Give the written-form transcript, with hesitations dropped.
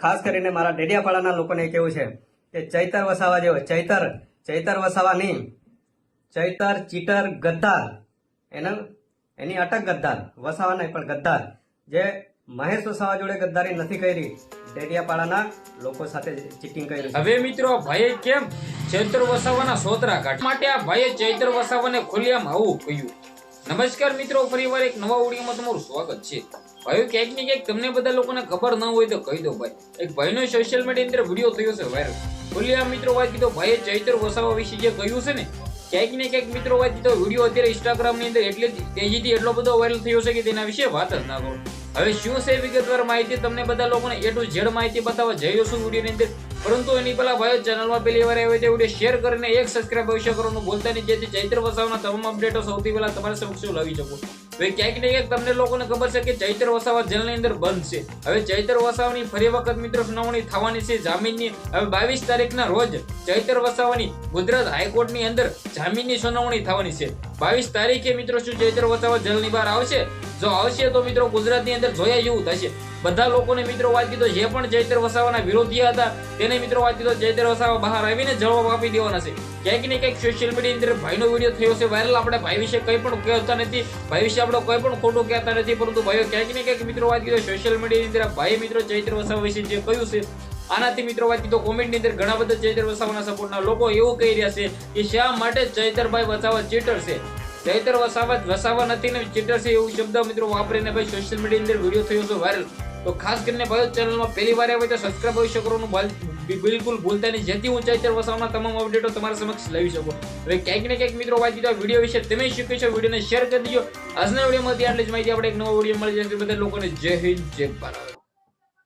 ખાસ કરીને મારા ડેડિયાપાડાના લોકોને કેવું છે કે ચૈતર વસાવા જેવો ચૈતર વસાવા નહીં, ચૈતર ચીટર ગદ્દાર, એની અટક ગદ્દાર, વસાવા નહીં પણ ગદ્દાર, જે મહેશ વસાવા જોડે ગદ્દારી નથી કરી, ડેડિયાપાડાના લોકો સાથે ચીટિંગ કરી. હવે મિત્રો ભાઈએ કેમ ચૈતર વસાવાના સોતરા કાઢ માટે આ ભાઈએ ચૈતર વસાવાને ખુલ્લેઆમ આવું કહ્યું. નમસ્કાર મિત્રો, ફરીવાર એક નવા ઓડિયોમાં તમારું સ્વાગત છે. ભાઈઓ, ક્યાંક ને ક્યાંક તમને બધા લોકોને ખબર ન હોય તો કહી દો ભાઈ. એક ભાઈનો સોશિયલ મીડિયા અંદર વિડીયો થયો છે વાયરલ. ખુલ્લેઆમ મિત્રો વાત કીધો ભાઈએ ચૈતર વસાવા વિશે જે કહ્યું છે ને, ક્યાંક ને ક્યાંક મિત્રો વાત કીધો વિડીયો અત્યારે ઇન્સ્ટાગ્રામ ની અંદર એટલે તેજીથી એટલો બધો વાયરલ થયો છે કે તેના વિશે વાત જ ના કરો. હવે શું છે વિગતવાર માહિતી તમને બધા લોકોને એ ટુ ઝેડ માહિતી બતાવવા જઈ છું વિડીયોની અંદર. પરંતુ એની પહેલા ભાઈઓ ચેનલમાં પહેલી વાર આવ્યો તે વિડીયો શેર કરીને એક સબસ્ક્રાઇબ અવશ્ય કરવાનું ભૂલતા નહીં, જેથી ચૈતર વસાવાના તમામ અપડેટો સૌથી પહેલા તમારા સમક્ષ લાવી શકું. હવે ક્યાંક ને ક્યાંક તમને લોકોને ખબર છે કે ચૈતર વસાવા જેલની અંદર બંધ છે. હવે ચૈતર વસાવાની ફરી વખત મિત્રો સુનાવણી થવાની છે જામીનની. હવે 22 તારીખના રોજ ચૈતર વસાવાની ગુજરાત હાઈકોર્ટની અંદર જામીનની સુનાવણી થવાની છે. 22 તારીખે મિત્રો શું ચૈતર વસાવા જેલની બહાર આવશે? જો આવશે તો મિત્રો ગુજરાતની અંદર જોયા જેવું થશે. બધા લોકોને મિત્રો વાત કીધો જે પણ ચૈતર વસાવાના વિરોધી હતા તેને મિત્રો વાત કીધો ચૈતર વસાવા બહાર આવીને જવાબ આપી દેવાના છે. ક્યાંક ને ક્યાંક સોશિયલ મીડિયા અંદર ભાઈનો વિડીયો થયો છે વાયરલ. આપણે ભાઈ વિશે કંઈ પણ કહેતા નથી, ભાઈ વિશે આપણે કોઈ પણ ખોટું કહેતા નથી, પરંતુ ભાઈઓ ક્યાંક ને ક્યાંક મિત્રો વાત કીધો સોશિયલ મીડિયાની અંદર ભાઈ મિત્રો ચૈતર વસાવા વિશે જે કહ્યું છે, આનાથી મિત્રો વાત કીધો કોમેન્ટની અંદર ઘણા બધા ચૈતર વસાવાના સપોર્ટના લોકો એવું કહી રહ્યા છે કે શા માટે ચૈતરભાઈ વસાવા ચીટર છે. ચૈતર વસાવા નથી ને ચીટર છે એવું શબ્દ મિત્રો વાપરીને ભાઈ સોશિયલ મીડિયા અંદર વિડીયો થયો છે વાયરલ. તો ખાસ કરીને ભાઈઓ ચેનલમાં પહેલી વાર આવે તો સબસ્ક્રાઇબ અવશ્ય કરવાનું બિલકુલ ભૂલતા નહીં, જેથી હું ચૈતર વસાવાના તમામ અપડેટો તમારા સમક્ષ લાવી શકું. હવે ક્યાંક ને ક્યાંક મિત્રો વાત કીધો વિડીયો વિશે તમે શીખ્યો છો, વિડીયોને શેર કરી દીજો. આજના વિડીયોમાંથી આટલી જ માહિતી. આપણે એક નવો વિડીયો મળી જશે. બધા લોકોને જય હિન્દ, જય ભારત.